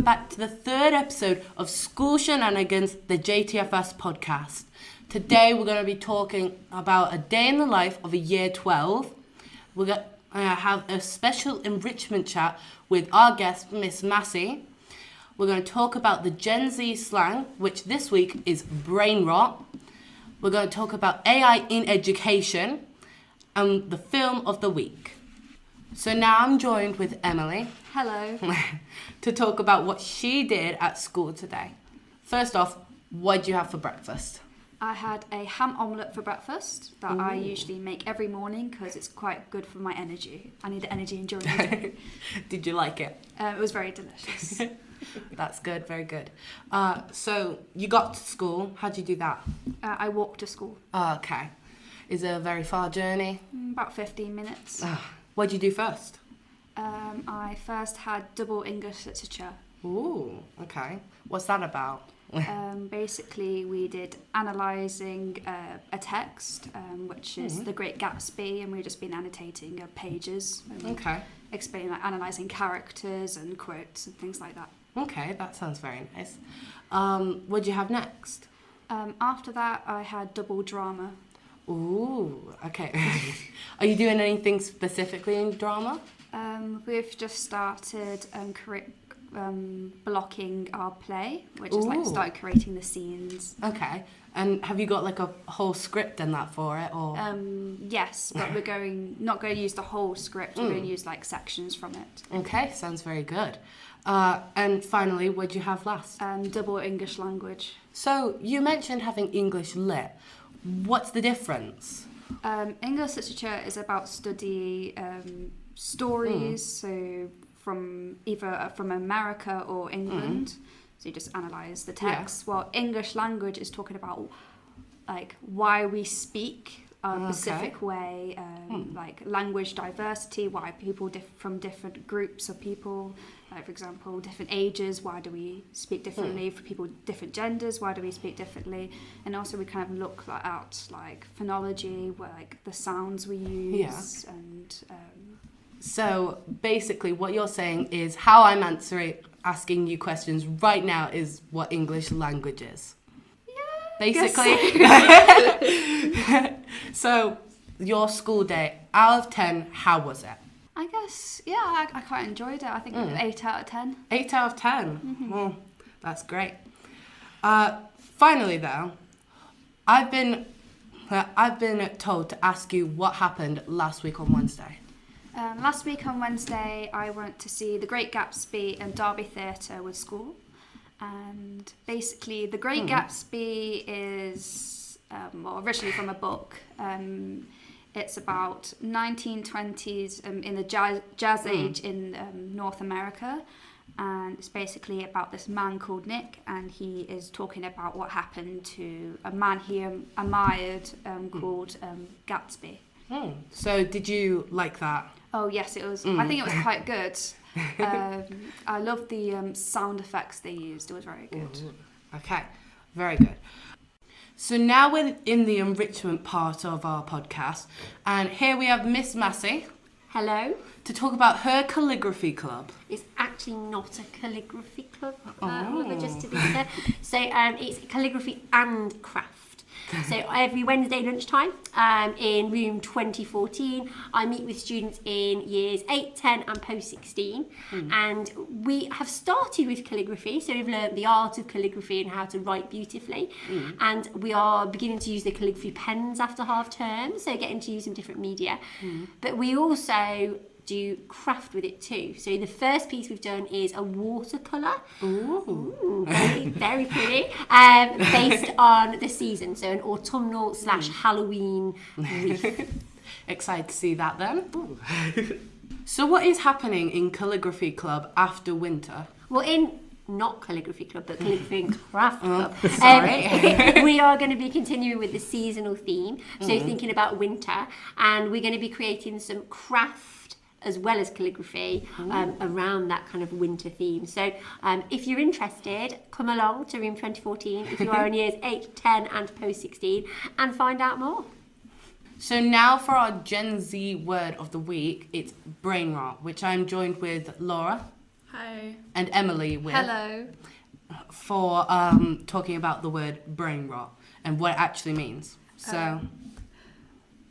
welcome back to the third episode of School Shenanigans, the JTFS podcast. Today we're going to be talking about a day in the life of a year 12. We're going to have a special enrichment chat with our guest, Mrs Massey. We're going to talk about the Gen Z slang, which this week is brain rot. We're going to talk about AI in education and the film of the week. So now I'm joined with Emily. Hello. To talk about what she did at school today. First off, what did you have for breakfast? I had a ham omelette for breakfast that I usually make every morning because it's quite good for my energy. I need the energy during the day. Did you like it? It was very delicious. That's good, very good. So you got to school. How'd you do that? I walked to school. Okay. Is it a very far journey? About 15 minutes. What did you do first? I first had double English literature. Ooh, okay. What's that about? Basically, we did analysing a text, which is The Great Gatsby, and we've just been annotating pages. Okay. Explaining, like, analysing characters and quotes and things like that. Okay, that sounds very nice. What did you have next? After that, I had double drama. Ooh, okay. Are you doing anything specifically in drama? We've just started blocking our play, which is like start creating the scenes. Okay. And have you got like a whole script and that for it, or? Yes, but we're not going to use the whole script. We're going to use like sections from it. Okay, sounds very good. And finally, what did you have last? Double English language. So you mentioned having English lit. What's the difference? English literature is about study stories, so from either from America or England. So you just analyse the text. While English language is talking about like why we speak a specific way, like language diversity, why people from different groups of people, like for example, different ages, why do we speak differently? For people different genders, why do we speak differently? And also we kind of look at like phonology, where like the sounds we use and. So basically what you're saying is how I'm asking you questions right now is what English language is. Yeah. Basically. So your school day, out of 10, how was it? I guess, yeah, I quite enjoyed it. I think 8 out of 10. 8 out of 10? Well, that's great. Finally though, I've been told to ask you what happened last week on Wednesday. Last week on Wednesday, I went to see The Great Gatsby in Derby Theatre with school. And basically, The Great Gatsby is originally from a book. It's about 1920s in the jazz age in North America. And it's basically about this man called Nick, and he is talking about what happened to a man he admired called Gatsby. So did you like that? Oh yes, it was. I think it was quite good. I loved the sound effects they used. It was very good. Okay, very good. So now we're in the enrichment part of our podcast, and here we have Mrs Massey. Hello. To talk about her calligraphy club. It's actually not a calligraphy club, just to be clear. So it's calligraphy and craft. So every Wednesday lunchtime in room 2014, I meet with students in years 8, 10 and post-16. And we have started with calligraphy, so we've learned the art of calligraphy and how to write beautifully. And we are beginning to use the calligraphy pens after half term, so getting to use some different media. But we also do craft with it too. So the first piece we've done is a watercolour. Ooh, very, very pretty. Based on the season, so an autumnal / Halloween wreath. Excited to see that then. So what is happening in Calligraphy Club after winter? Well, in not calligraphy club, but calligraphy and craft club. Sorry. We are going to be continuing with the seasonal theme, so thinking about winter, and we're going to be creating some craft as well as calligraphy around that kind of winter theme. So if you're interested, come along to Room 2014 if you are in years 8, 10 and post-16 and find out more. So now for our Gen Z word of the week, it's brain rot, which I'm joined with Laura. Hi. And Emily with Hello. for talking about the word brain rot and what it actually means. So,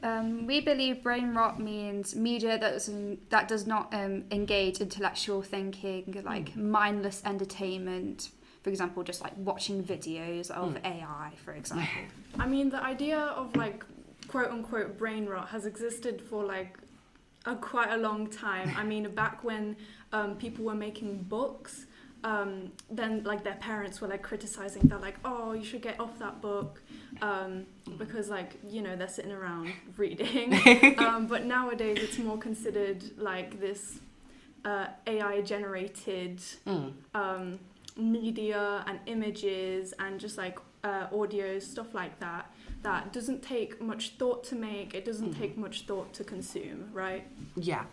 We believe brain rot means media that does not engage intellectual thinking, like mindless entertainment. For example, just like watching videos of AI, for example. I mean, the idea of like quote unquote brain rot has existed for like quite a long time. I mean, back when people were making books, then like their parents were like criticizing that, like, oh, you should get off that book because like, you know, they're sitting around reading. But nowadays it's more considered like this AI generated media and images and just like audio, stuff like that, that doesn't take much thought to make, it doesn't take much thought to consume, right? yeah.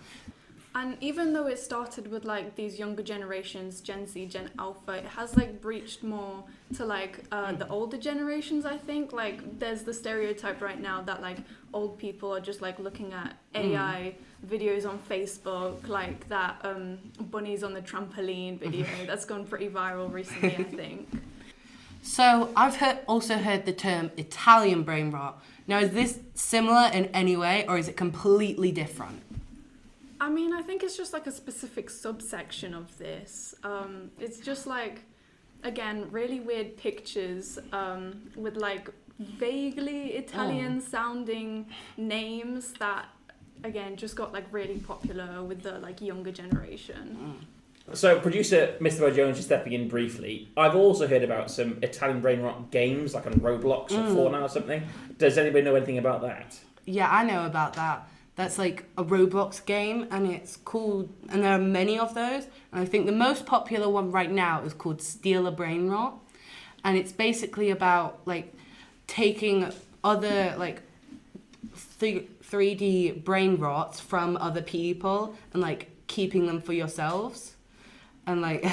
And even though it started with like these younger generations, Gen Z, Gen Alpha, it has like breached more to like the older generations, I think. Like there's the stereotype right now that like old people are just like looking at AI videos on Facebook, like that bunnies on the trampoline video that's gone pretty viral recently, I think. So I've also heard the term Italian brain rot. Now, is this similar in any way, or is it completely different? I mean, I think it's just like a specific subsection of this. It's just like, again, really weird pictures with like vaguely Italian sounding names that, again, just got like really popular with the like younger generation. So, producer Mr. Bo Jones is stepping in briefly. I've also heard about some Italian brain rot games, like on Roblox or Fortnite or something. Does anybody know anything about that? Yeah, I know about that. That's like a Roblox game, and it's called, and there are many of those. And I think the most popular one right now is called Steal a Brain Rot. And it's basically about like taking other like 3D brain rots from other people and like keeping them for yourselves. And like...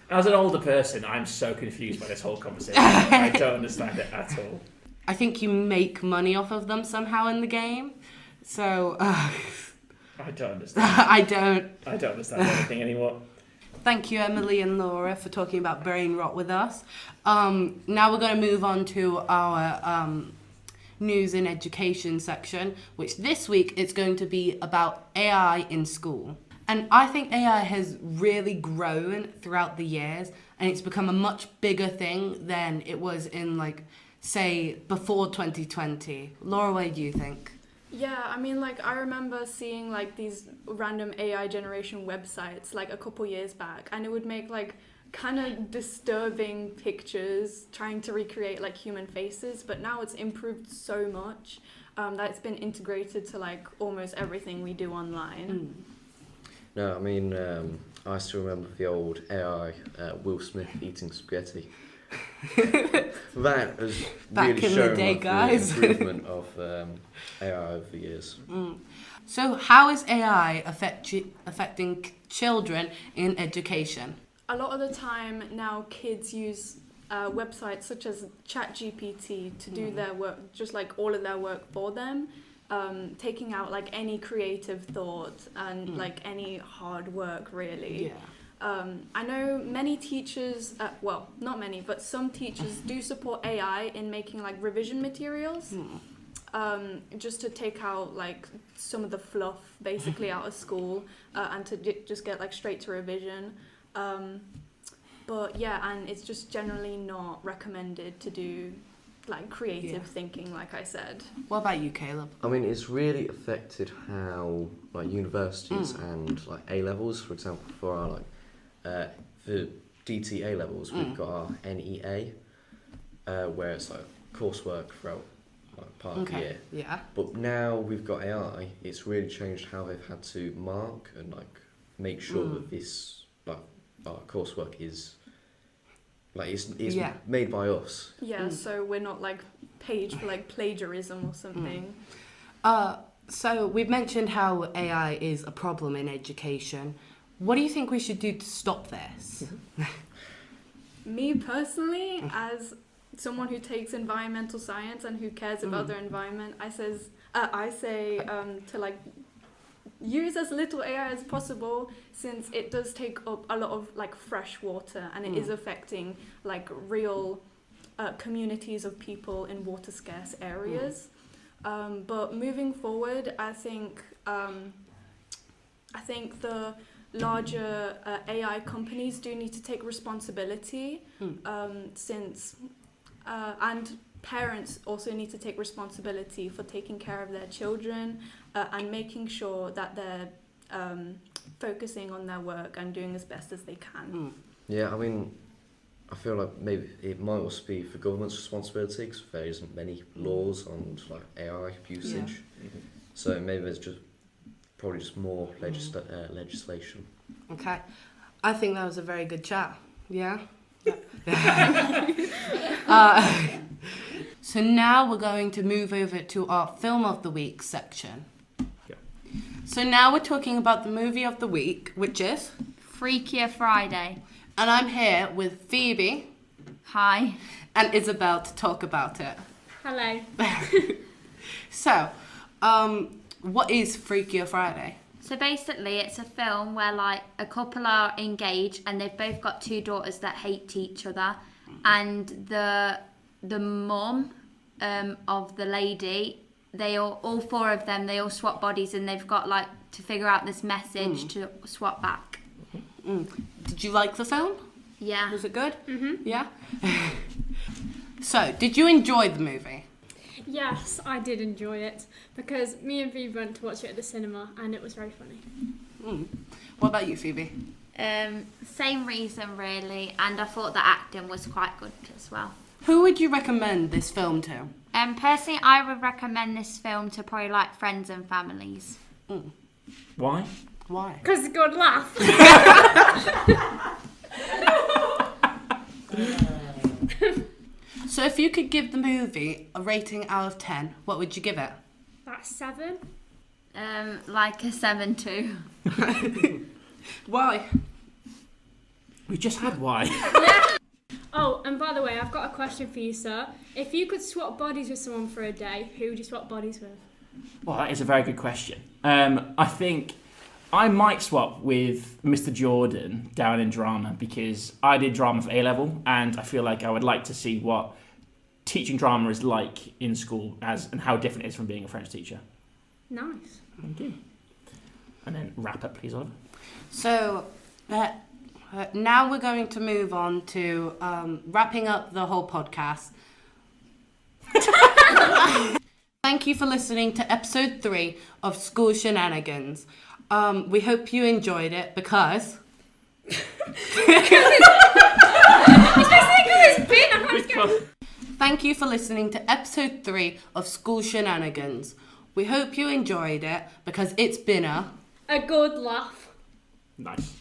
As an older person, I'm so confused by this whole conversation. I don't understand it at all. I think you make money off of them somehow in the game. So, I don't understand. I don't understand anything anymore. Thank you, Emily and Laura, for talking about brain rot with us. Now we're going to move on to our news and education section, which this week it's going to be about AI in school. And I think AI has really grown throughout the years, and it's become a much bigger thing than it was in, like, say, before 2020. Laura, what do you think? Yeah, I mean, like, I remember seeing, like, these random AI generation websites, like, a couple years back, and it would make, like, kind of disturbing pictures trying to recreate, like, human faces, but now it's improved so much that it's been integrated to, like, almost everything we do online. No, I mean, I still remember the old AI Will Smith eating spaghetti. That has Back really in shown the day, like, guys. the improvement of AI over the years. So how is AI affecting children in education? A lot of the time now kids use websites such as ChatGPT to do their work, just like all of their work for them, taking out like any creative thought and like any hard work really. Yeah. I know many teachers, well, not many, but some teachers do support AI in making like revision materials, just to take out like some of the fluff basically out of school and to just get like straight to revision. But yeah, and it's just generally not recommended to do like creative thinking, like I said. What about you, Caleb? I mean, it's really affected how like universities and like A levels, for example, for our like for DT A levels, we've got our NEA, where it's like coursework throughout like part of the year. Yeah. But now we've got AI, it's really changed how they've had to mark and like make sure that this like our coursework is like it's made by us. Yeah, so we're not like paid for like plagiarism or something. So we've mentioned how AI is a problem in education. What do you think we should do to stop this? Me personally, as someone who takes environmental science and who cares about their environment, I say to like use as little AI as possible, since it does take up a lot of like fresh water, and it is affecting like real communities of people in water scarce areas. But moving forward, I think the larger AI companies do need to take responsibility, since and parents also need to take responsibility for taking care of their children and making sure that they're focusing on their work and doing as best as they can. Yeah, I mean, I feel like maybe it might also be for government's responsibility, because there isn't many laws on like AI usage. So maybe there's probably just more legislation. Okay. I think that was a very good chat. Yeah? So now we're going to move over to our Film of the Week section. Yeah. So now we're talking about the movie of the week, which is... Freakier Friday. And I'm here with Phoebe. Hi. And Isabel to talk about it. Hello. So, what is Freakier Friday? So basically, it's a film where like a couple are engaged and they've both got two daughters that hate each other, and the mum of the lady, all four of them, they all swap bodies, and they've got like to figure out this message to swap back. Did you like the film? Yeah. Was it good? Yeah? So, did you enjoy the movie? Yes, I did enjoy it, because me and Phoebe went to watch it at the cinema and it was very funny. What about you, Phoebe? Same reason really, and I thought the acting was quite good as well. Who would you recommend this film to? Personally, I would recommend this film to probably like friends and families. Why? Why? Because it's a good laugh. So if you could give the movie a rating out of 10, what would you give it? That's 7. Like a 7 too. Why? We just had why. Oh, and by the way, I've got a question for you, sir. If you could swap bodies with someone for a day, who would you swap bodies with? Well, that is a very good question. I think I might swap with Mr. Jordan down in drama, because I did drama for A-level, and I feel like I would like to see what teaching drama is like in school and how different it is from being a French teacher. Nice. Thank you. And then wrap up, please, Oliver. So, now we're going to move on to wrapping up the whole podcast. Thank you for listening to episode 3 of School Shenanigans. We hope you enjoyed it, because... Thank you for listening to episode 3 of School Shenanigans. We hope you enjoyed it, because it's been a good laugh. Nice.